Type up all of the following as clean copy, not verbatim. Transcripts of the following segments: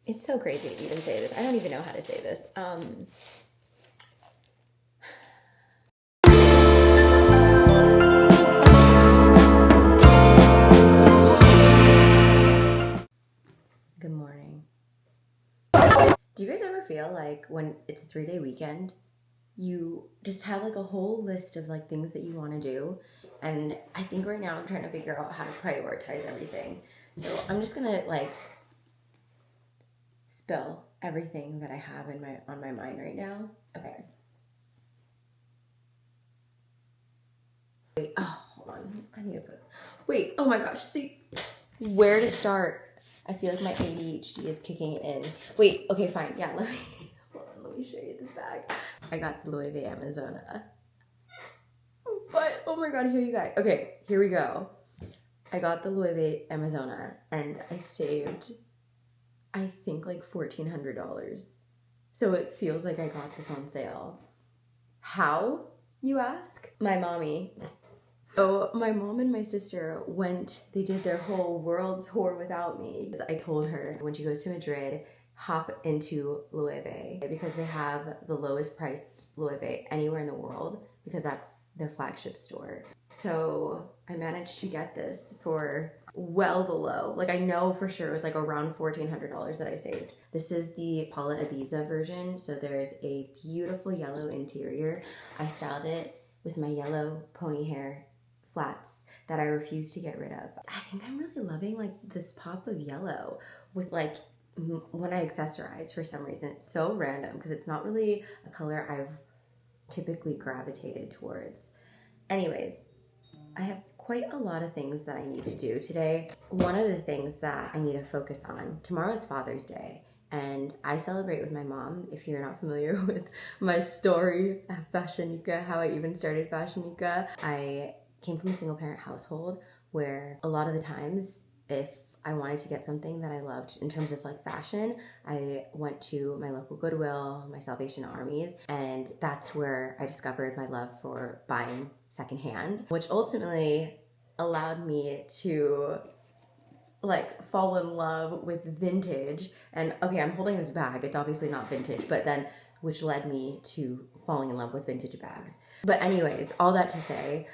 It's so crazy to even say this. I don't even know how to say this. Good morning. Do you guys ever feel like when it's a 3-day weekend, you just have like a whole list of like things that you want to do? And I think right now I'm trying to figure out how to prioritize everything. So I'm just gonna like spill everything that I have on my mind right now. Okay. Wait, oh, hold on. I need to put. Wait, oh my gosh. See where to start. I feel like my ADHD is kicking in. Wait, okay, fine. Yeah, hold on, let me show you this bag. I got the Louis V Amazona. But, oh my god, here you guys. Okay, here we go. I got the Louis V Amazona and I saved, I think, like $1,400. So it feels like I got this on sale. How, you ask? My mommy. So my mom and my sister they did their whole world tour without me. I told her when she goes to Madrid, hop into Louis V because they have the lowest priced Louis V anywhere in the world because that's their flagship store. So I managed to get this for well below, like I know for sure it was like around $1,400 that I saved. This is the Paula Ibiza version. So there's a beautiful yellow interior. I styled it with my yellow pony hair flats that I refuse to get rid of. I think I'm really loving like this pop of yellow with like when I accessorize for some reason. It's so random because it's not really a color I've typically gravitated towards. Anyways, I have quite a lot of things that I need to do today. One of the things that I need to focus on, tomorrow is Father's Day. And I celebrate with my mom. If you're not familiar with my story at FashioNica, how I even started FashioNica, I came from a single parent household where a lot of the times if I wanted to get something that I loved in terms of like fashion, I went to my local Goodwill, my Salvation Armies, and that's where I discovered my love for buying secondhand, which ultimately allowed me to like fall in love with vintage. And okay, I'm holding this bag, it's obviously not vintage, but then which led me to falling in love with vintage bags. But anyways, all that to say,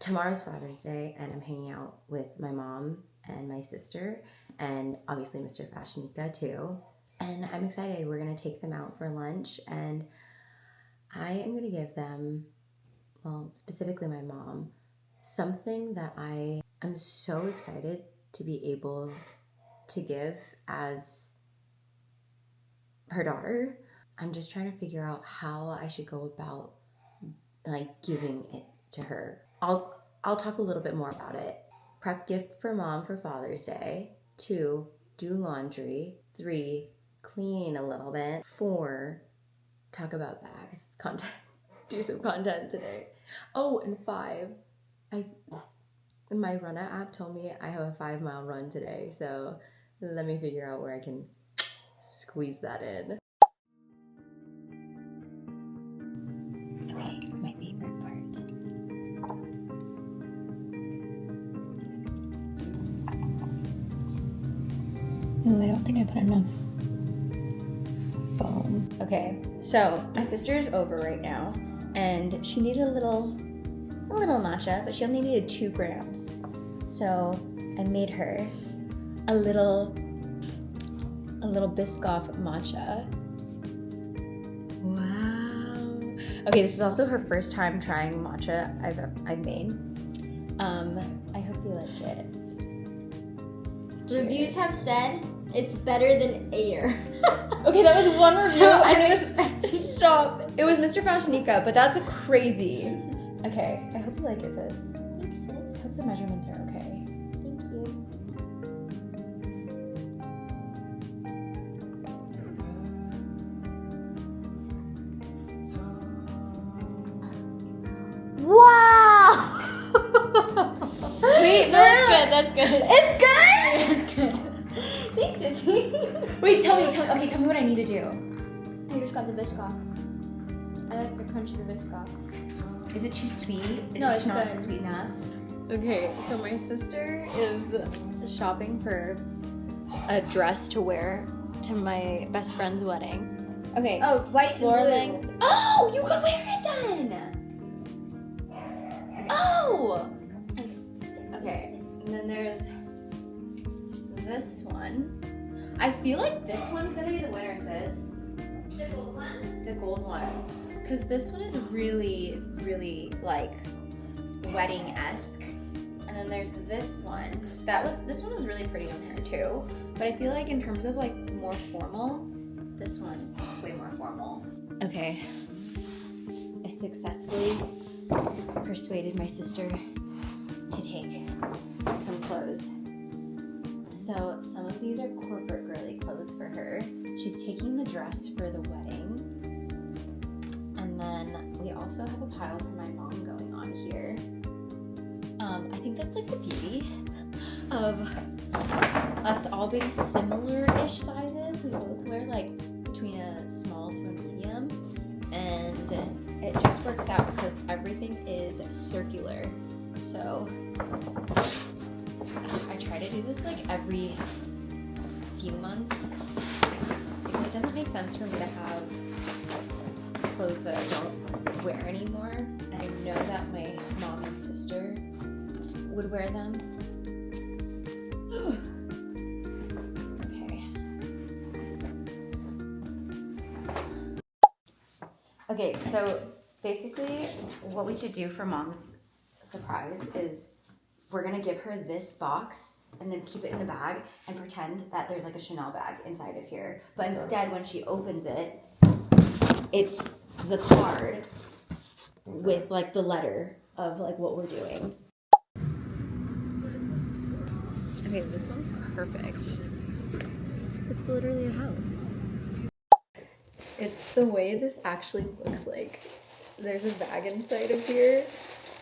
tomorrow's Father's Day and I'm hanging out with my mom and my sister and obviously Mr. FashionNica too. And I'm excited. We're gonna take them out for lunch and I am gonna give them, well, specifically my mom, something that I am so excited to be able to give as her daughter. I'm just trying to figure out how I should go about like giving it to her. I'll talk a little bit more about it. Prep gift for mom for Father's Day. 2, do laundry. 3, clean a little bit. 4, talk about bags. Content. Do some content today. Oh, and 5, my Runna app told me I have a 5-mile run today. So let me figure out where I can squeeze that in. Okay, my favorite part. Oh, I don't think I put enough foam. Okay, so my sister's over right now, and she needed a little matcha, but she only needed 2 grams. So I made her a little Biscoff matcha. Wow. Okay, this is also her first time trying matcha I've made. I hope you like it. Reviews have said it's better than air. Okay, that was one review. So I'm I'm expecting. Stop. It was Mr. FashionNica, but that's crazy. Okay, I hope you like it, sis. Thanks, sis. I hope the measurements are okay. Thank you. Wow! Wait, no, that's good. It's good? It's good. Thanks, Sissy. Wait, tell me. Okay, tell me what I need to do. I just got the Biscoff. I like the crunch of the Biscoff. Is it too sweet? No, it's not good. sweet enough? Okay, so my sister is shopping for a dress to wear to my best friend's wedding. Okay. Oh, white floor and blue. length. Oh, you could wear it then. Oh. Okay. And then there's this one. I feel like this one's gonna be the winner, sis. The gold one? The gold one. Because this one is really, really like wedding-esque. And then there's this one. This one was really pretty on her too. But I feel like in terms of like more formal, this one looks way more formal. Okay. I successfully persuaded my sister to take some clothes. So some of these are corporate girly clothes for her. She's taking the dress for the wedding. And then we also have a pile for my mom going on here. I think that's like the beauty of us all being similar-ish sizes. We both wear like between a small to a medium. And it just works out because everything is circular. So I try to do this like every few months because it doesn't make sense for me to have clothes that I don't wear anymore. And I know that my mom and sister would wear them. Okay, so basically what we should do for mom's surprise is we're gonna give her this box and then keep it in the bag and pretend that there's like a Chanel bag inside of here. But instead, when she opens it, it's the card with like the letter of like what we're doing. Okay, this one's perfect. It's literally a house. It's the way this actually looks like. There's a bag inside of here,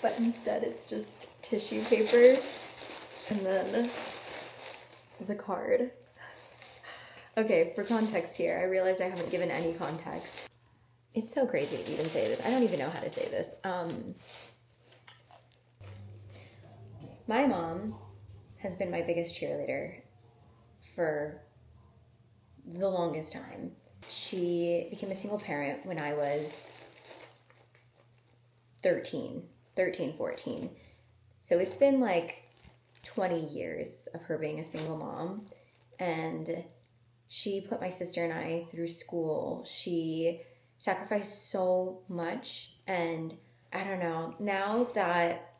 but instead it's just tissue paper and then the card. Okay, for context here, I realize I haven't given any context. It's so crazy to even say this. I don't even know how to say this. My mom has been my biggest cheerleader for the longest time. She became a single parent when I was 13, 14. So it's been like 20 years of her being a single mom. And she put my sister and I through school. She sacrificed so much. And I don't know, now that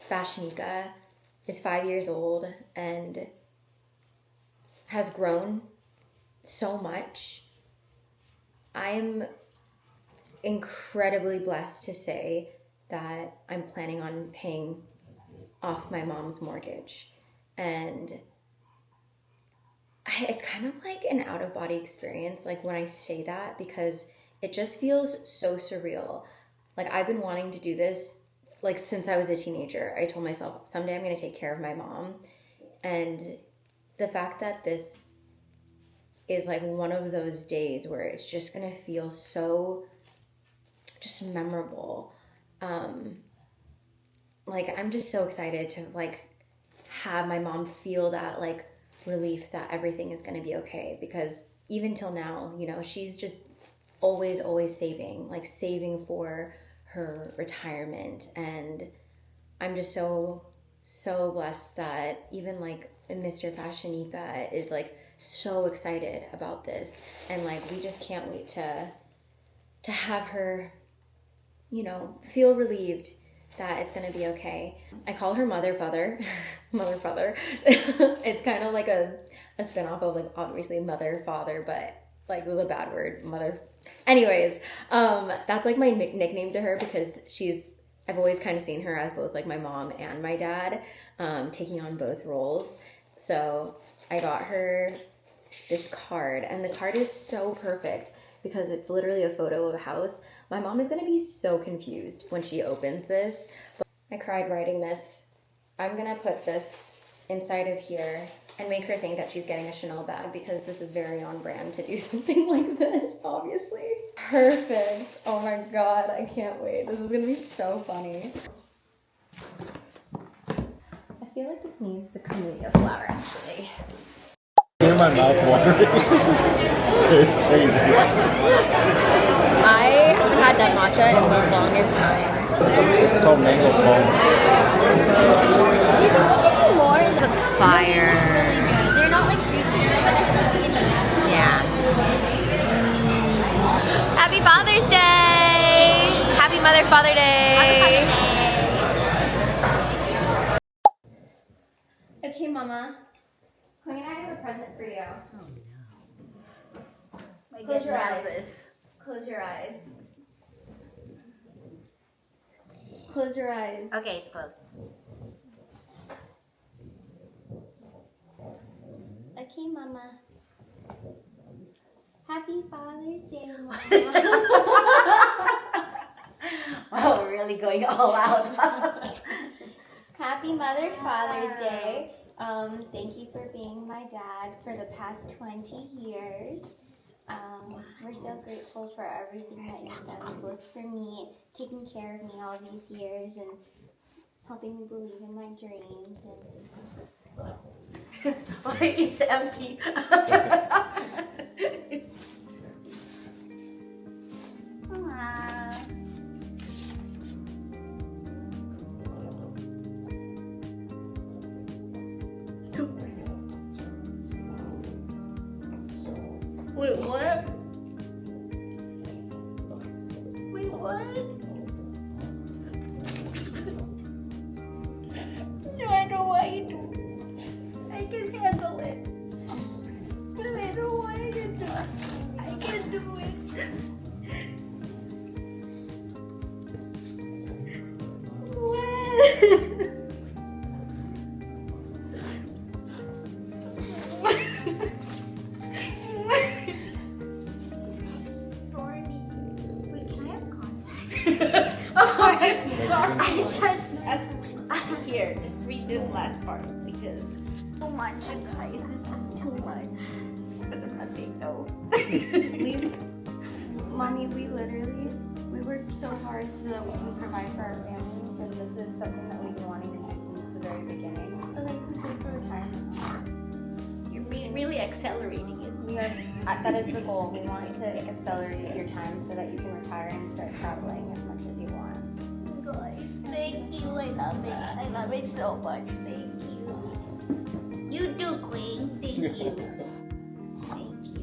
FashioNica is 5 years old and has grown so much, I'm incredibly blessed to say that I'm planning on paying off my mom's mortgage. And it's kind of like an out-of-body experience, like when I say that, because it just feels so surreal. Like I've been wanting to do this like since I was a teenager. I told myself someday I'm going to take care of my mom. And the fact that this is like one of those days where it's just going to feel so just memorable. Like I'm just so excited to like have my mom feel that like relief that everything is going to be okay, because even till now, you know, she's just always saving for her retirement. And I'm just so blessed that even like Mr. FashioNica is like so excited about this, and like we just can't wait to have her, you know, feel relieved that it's gonna be okay. I call her Mother Father. Mother Father. It's kind of like a spinoff of like obviously Mother Father, but like the bad word mother. Anyways, that's like my nickname to her, because I've always kind of seen her as both like my mom and my dad, taking on both roles. So I got her this card, and the card is so perfect because it's literally a photo of a house. My mom is gonna be so confused when she opens this. But I cried writing this. I'm gonna put this inside of here and make her think that she's getting a Chanel bag, because this is very on brand to do something like this, obviously. Perfect. Oh my God, I can't wait. This is gonna be so funny. I feel like this needs the camellia flower, actually. in my mouth watering. It's crazy. I haven't had that matcha in the longest time. It's called mango foam. These are looking more in the Fire. really good. They're not like street food, but they're still skinny. Yeah. Happy Father's Day! Happy Father Day! Okay, Mama. Queen and I have a present for you. Oh no. Close your eyes. Close your eyes. Close your eyes. Okay, it's closed. Okay, Mama. Happy Father's Day, Mama. Wow, we're really going all out. Happy Father's Day. Thank you for being my dad for the past 20 years. We're so grateful for everything that you've done, both for me, taking care of me all these years, and helping me believe in my dreams. And Why is empty? Aww. Wait, what? Wait, what? No, I know why you do. I can handle it. But I don't want you to do it. I can do it. Wait, can I have contacts? Sorry. Here, just read this last part because too much, you guys. This is too much. But I'm not saying no. Mommy, we worked so hard so that we can provide for our families, and this is something that we've been wanting to do since the very beginning, so that you can save for retirement. You're really accelerating it. That is the goal. We want to accelerate your time so that you can retire and start traveling as much as you want. Good. Thank you. I love it. I love it so much. Thank you. You do, Queen. Thank you. Thank you.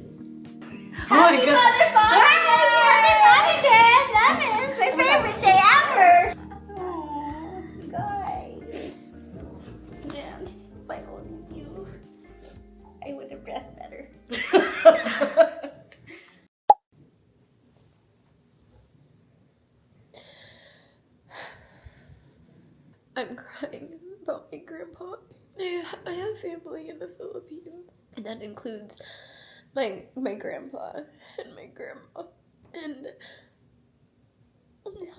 Happy Mother Father Day! I love it. It's my favorite day ever. Aww, guys. Yeah, if I only knew, I would have dressed better. I'm crying about my grandpa. I have family in the Philippines, and that includes my grandpa and my grandma, and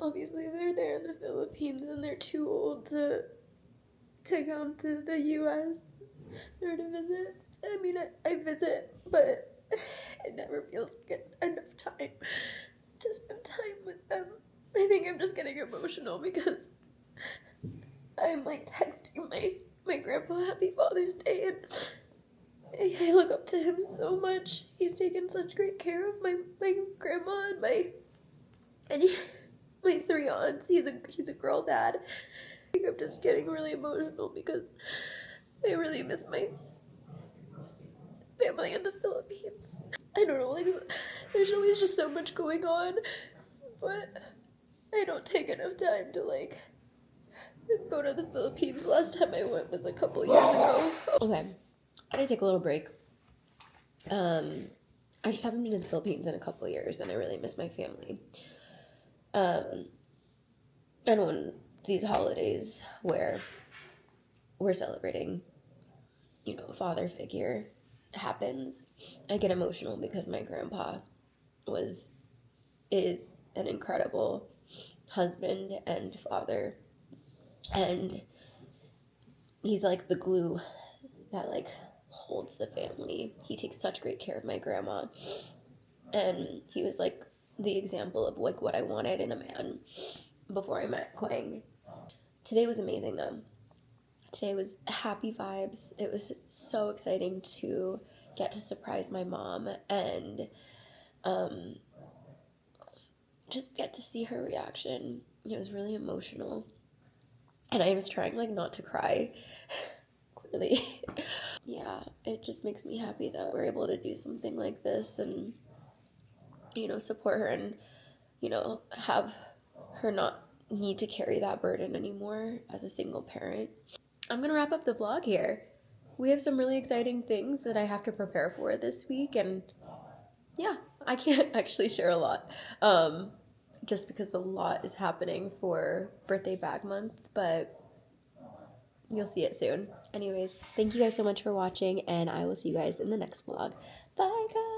obviously they're there in the Philippines and they're too old to come to the U.S. or to visit. I mean, I visit, but it never feels like enough time to spend time with them. I think I'm just getting emotional because I'm like texting my grandpa Happy Father's Day, and I look up to him so much. He's taken such great care of my grandma and my 3 aunts. He's a girl dad. I think I'm just getting really emotional because I really miss my family in the Philippines. I don't know, like, there's always just so much going on, but I don't take enough time to like go to the Philippines. Last time I went was a couple years ago. Okay, I gotta take a little break. I just haven't been to the Philippines in a couple years, and I really miss my family. And on these holidays where we're celebrating, you know, a father figure happens, I get emotional because my grandpa is an incredible husband and father, and he's like the glue that like holds the family. He takes such great care of my grandma, and he was like the example of like what I wanted in a man before I met Quang. Today was amazing though. Today was happy vibes. It was so exciting to get to surprise my mom and just get to see her reaction. It was really emotional. And I was trying like not to cry, clearly. Yeah, it just makes me happy that we're able to do something like this and, you know, support her and, you know, have her not need to carry that burden anymore as a single parent. I'm gonna wrap up the vlog here. We have some really exciting things that I have to prepare for this week, and yeah, I can't actually share a lot, just because a lot is happening for birthday bag month, but you'll see it soon. Anyways, thank you guys so much for watching, and I will see you guys in the next vlog. Bye, guys!